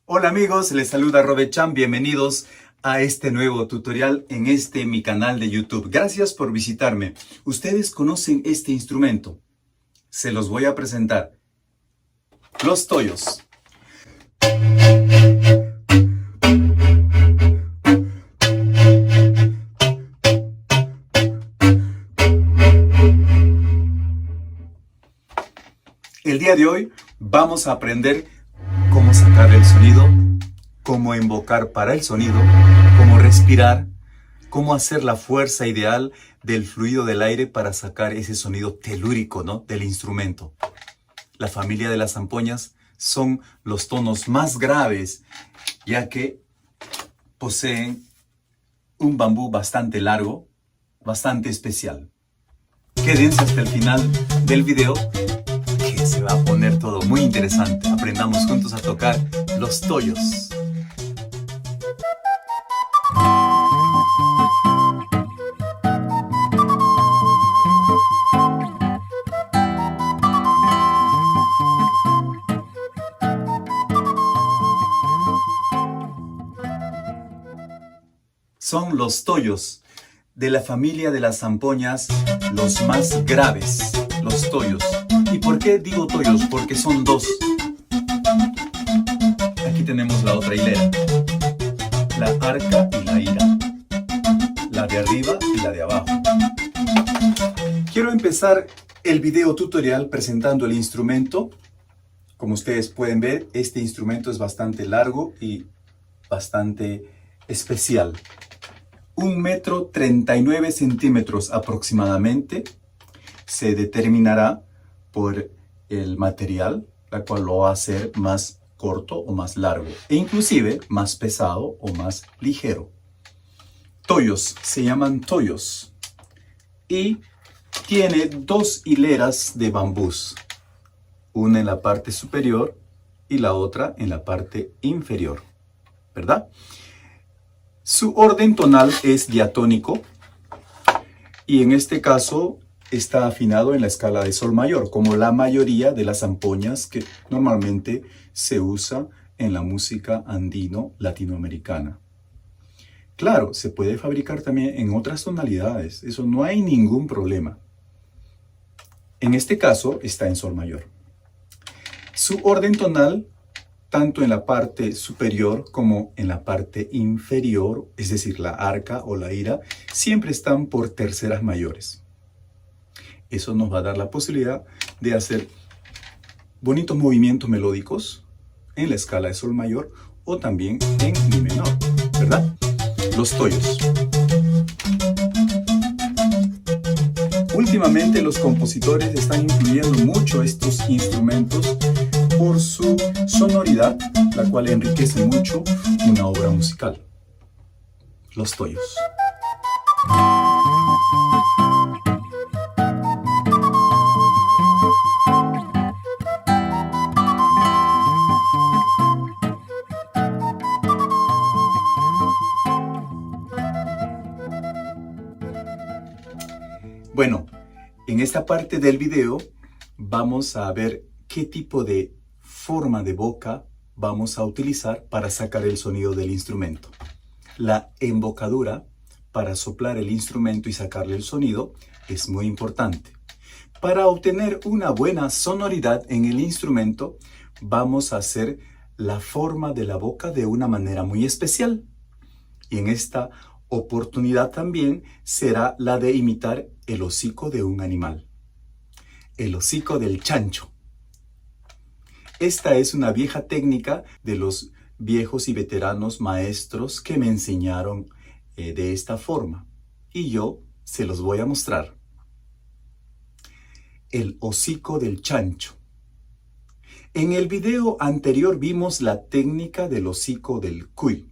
Hola amigos, les saluda Robert Chan, bienvenidos a este nuevo tutorial en mi canal de YouTube. Gracias por visitarme. ¿Ustedes conocen este instrumento? Se los voy a presentar. Los toyos. El día de hoy vamos a aprender cómo sacar el sonido, cómo invocar para el sonido, cómo respirar, cómo hacer la fuerza ideal del fluido del aire para sacar ese sonido telúrico, ¿no?, del instrumento. La familia de las zampoñas son los tonos más graves, ya que poseen un bambú bastante largo, bastante especial. Quédense hasta el final del video, que se va a poner todo muy interesante. Aprendamos juntos a tocar los toyos. Son los toyos de la familia de las zampoñas, los más graves, los toyos. ¿Y por qué digo toyos? Porque son dos. Aquí tenemos la otra hilera, la arca y la ira, la de arriba y la de abajo. Quiero empezar el video tutorial presentando el instrumento. Como ustedes pueden ver, este instrumento es bastante largo y bastante especial. 1,39 m aproximadamente. Se determinará por el material, la cual lo va a hacer más corto o más largo, e inclusive más pesado o más ligero. Toyos, se llaman toyos, y tiene dos hileras de bambús, una en la parte superior y la otra en la parte inferior, ¿verdad? Su orden tonal es diatónico y en este caso está afinado en la escala de sol mayor, como la mayoría de las zampoñas que normalmente se usa en la música andino latinoamericana. Claro, se puede fabricar también en otras tonalidades, eso no hay ningún problema. En este caso está en sol mayor. Su orden tonal, tanto en la parte superior como en la parte inferior, es decir, la arca o la ira, siempre están por terceras mayores. Eso nos va a dar la posibilidad de hacer bonitos movimientos melódicos en la escala de sol mayor o también en mi menor, ¿verdad? Los toyos. Últimamente los compositores están incluyendo mucho estos instrumentos por su sonoridad, la cual enriquece mucho una obra musical. Los toyos. Bueno, en esta parte del video vamos a ver qué tipo de forma de boca vamos a utilizar para sacar el sonido del instrumento. La embocadura para soplar el instrumento y sacarle el sonido es muy importante. Para obtener una buena sonoridad en el instrumento, vamos a hacer la forma de la boca de una manera muy especial. Y en esta oportunidad también será la de imitar el hocico de un animal. El hocico del chancho. Esta es una vieja técnica de los viejos y veteranos maestros que me enseñaron de esta forma. Y yo se los voy a mostrar. El hocico del chancho. En el video anterior vimos la técnica del hocico del cuy.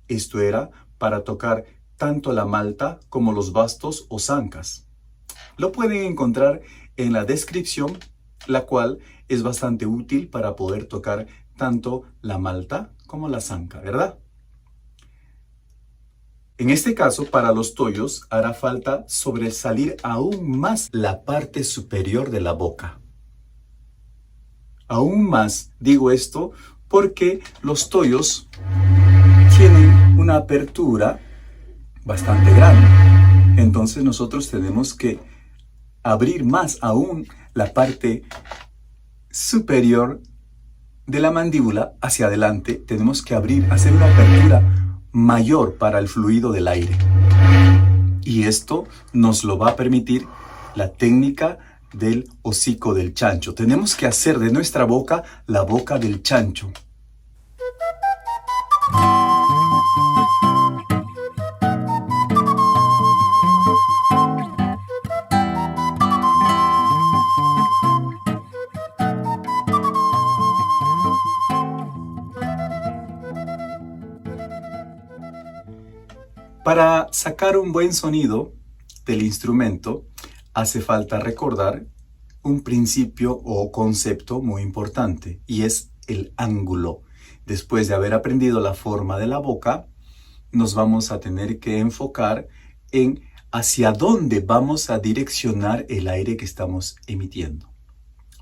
Esto era para tocar tanto la malta como los bastos o zancas. Lo pueden encontrar en la descripción, la cual es bastante útil para poder tocar tanto la malta como la zanca, ¿verdad? En este caso, para los tollos, hará falta sobresalir aún más la parte superior de la boca. Aún más digo esto porque los tollos tienen una apertura bastante grande. Entonces nosotros tenemos que abrir más aún la parte superior de la mandíbula hacia adelante. Tenemos que abrir, hacer una apertura mayor para el fluido del aire. Y esto nos lo va a permitir la técnica del hocico del chancho. Tenemos que hacer de nuestra boca la boca del chancho. Para sacar un buen sonido del instrumento, hace falta recordar un principio o concepto muy importante, y es el ángulo. Después de haber aprendido la forma de la boca, nos vamos a tener que enfocar en hacia dónde vamos a direccionar el aire que estamos emitiendo.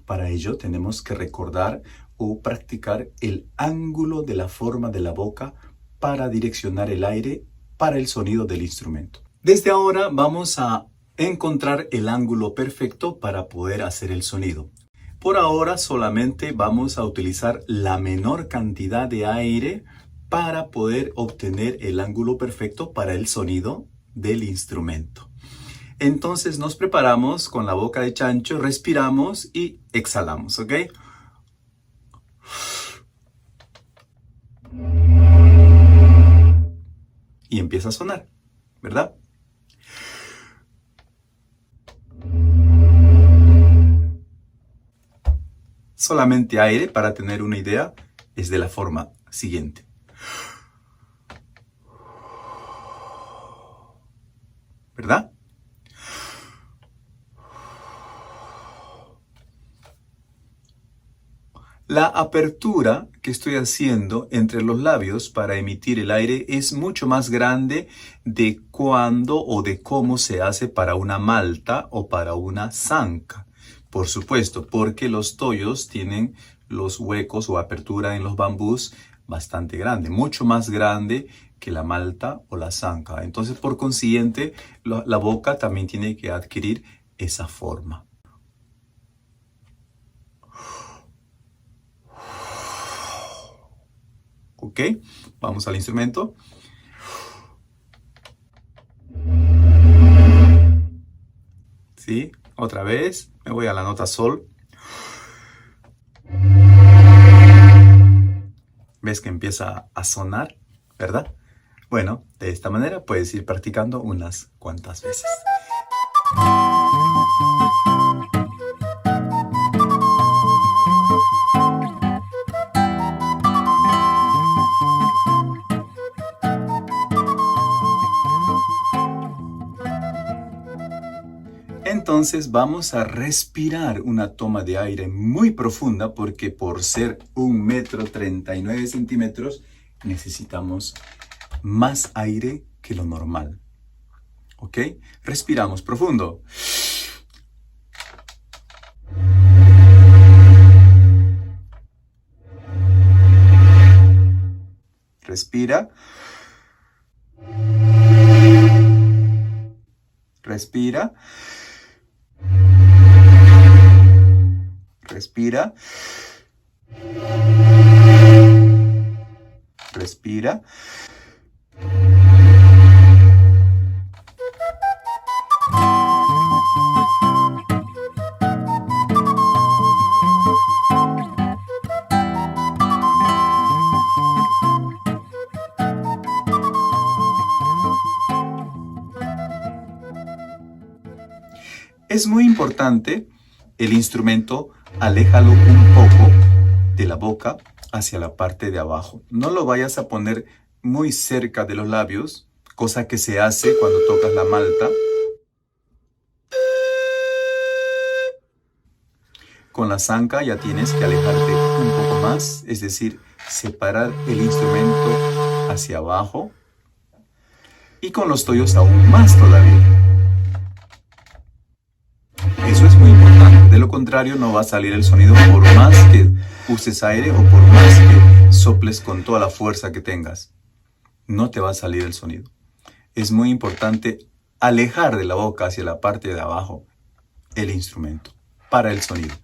Para ello tenemos que recordar o practicar el ángulo de la forma de la boca para direccionar el aire para el sonido del instrumento. Desde ahora vamos a encontrar el ángulo perfecto para poder hacer el sonido. Por ahora solamente vamos a utilizar la menor cantidad de aire para poder obtener el ángulo perfecto para el sonido del instrumento. Entonces nos preparamos con la boca de chancho, respiramos y exhalamos, ¿ok? Y empieza a sonar, ¿verdad? Solamente aire, para tener una idea, es de la forma siguiente. ¿Verdad? La apertura que estoy haciendo entre los labios para emitir el aire es mucho más grande de cuando o de cómo se hace para una malta o para una zanca. Por supuesto, porque los tollos tienen los huecos o apertura en los bambús bastante grande, mucho más grande que la malta o la zanca. Entonces, por consiguiente, la boca también tiene que adquirir esa forma. ¿Ok? Vamos al instrumento. ¿Sí? Otra vez. Me voy a la nota sol. ¿Ves que empieza a sonar? ¿Verdad? Bueno, de esta manera puedes ir practicando unas cuantas veces. Entonces vamos a respirar una toma de aire muy profunda porque por ser 1,39 m necesitamos más aire que lo normal. ¿Ok? Respiramos profundo. Respira. Respira. Respira. Respira. Es muy importante el instrumento, aléjalo un poco de la boca hacia la parte de abajo. No lo vayas a poner muy cerca de los labios, cosa que se hace cuando tocas la malta. Con la zanca ya tienes que alejarte un poco más, es decir, separar el instrumento hacia abajo y con los toyos aún más todavía. Eso es muy importante, de lo contrario no va a salir el sonido por más que uses aire o por más que soples con toda la fuerza que tengas. No te va a salir el sonido. Es muy importante alejar de la boca hacia la parte de abajo el instrumento para el sonido.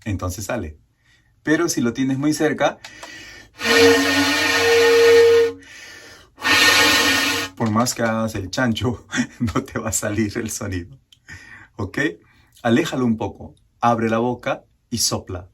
Entonces sale. Pero si lo tienes muy cerca, por más que hagas el chancho, no te va a salir el sonido. ¿Ok? Aléjalo un poco, abre la boca y sopla.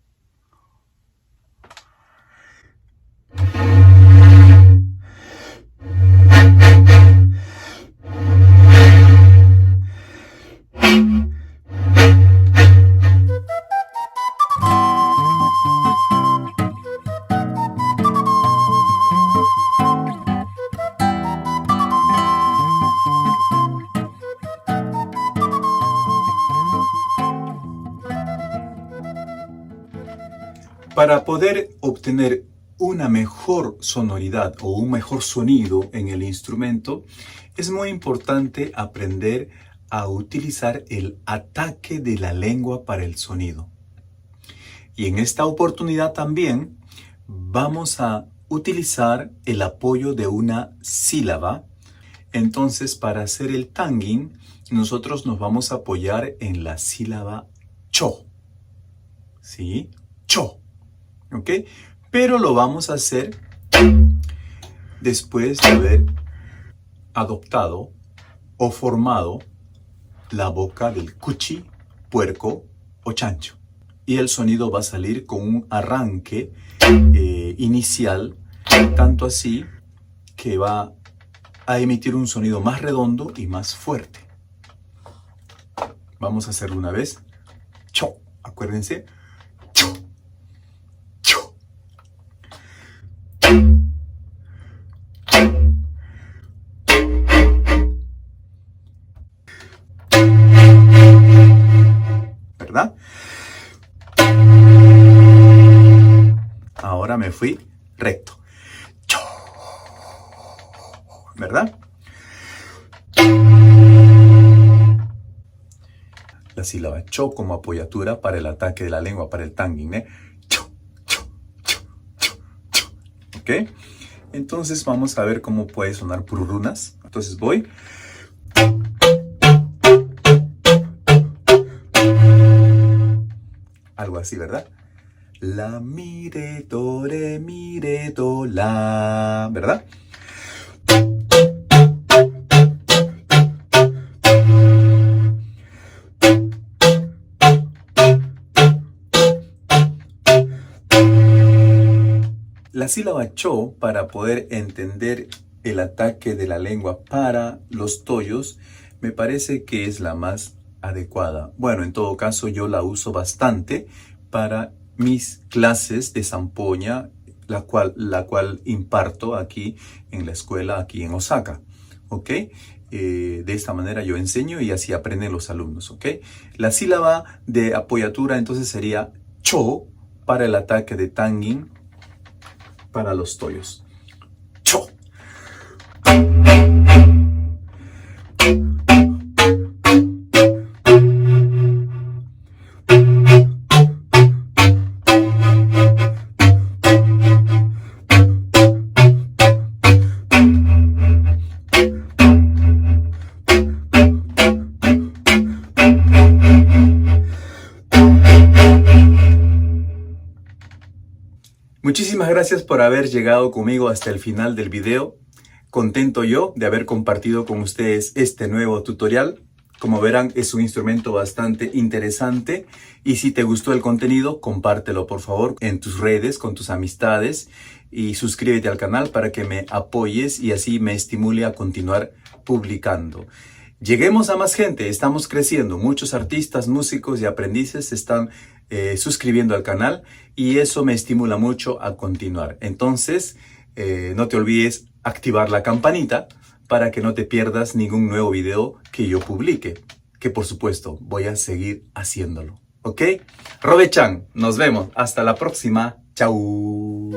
Para poder obtener una mejor sonoridad o un mejor sonido en el instrumento, es muy importante aprender a utilizar el ataque de la lengua para el sonido. Y en esta oportunidad también vamos a utilizar el apoyo de una sílaba. Entonces, para hacer el tanging, nosotros nos vamos a apoyar en la sílaba cho. ¿Sí? Cho. ¿Ok? Pero lo vamos a hacer después de haber adoptado o formado la boca del cuchi, puerco o chancho. Y el sonido va a salir con un arranque inicial, tanto así que va a emitir un sonido más redondo y más fuerte. Vamos a hacerlo una vez. Cho. Acuérdense. Cho. ¿Verdad? Ahora me fui recto. ¿Verdad? La sílaba cho como apoyatura para el ataque de la lengua, para el tanging, ¿eh? Cho, cho, cho, cho, cho. ¿Ok? Entonces vamos a ver cómo puede sonar pururunas. Entonces voy. Algo así, ¿verdad? La, mi, re, do, re, mi, re, do, la. ¿Verdad? La sílaba cho, para poder entender el ataque de la lengua para los toyos, me parece que es la más adecuada. Bueno, en todo caso yo la uso bastante para mis clases de zampoña, la cual imparto aquí en la escuela, aquí en Osaka. ¿Ok? De esta manera yo enseño y así aprenden los alumnos. ¿Ok? La sílaba de apoyatura entonces sería cho para el ataque de tanging para los toyos. Cho. Muchísimas gracias por haber llegado conmigo hasta el final del video. Contento yo de haber compartido con ustedes este nuevo tutorial. Como verán, es un instrumento bastante interesante y si te gustó el contenido, compártelo por favor en tus redes, con tus amistades y suscríbete al canal para que me apoyes y así me estimule a continuar publicando. Lleguemos a más gente, estamos creciendo, muchos artistas, músicos y aprendices se están suscribiendo al canal y eso me estimula mucho a continuar. Entonces, no te olvides activar la campanita para que no te pierdas ningún nuevo video que yo publique, que por supuesto voy a seguir haciéndolo. ¿Ok? Robe-chan, nos vemos. Hasta la próxima. Chau.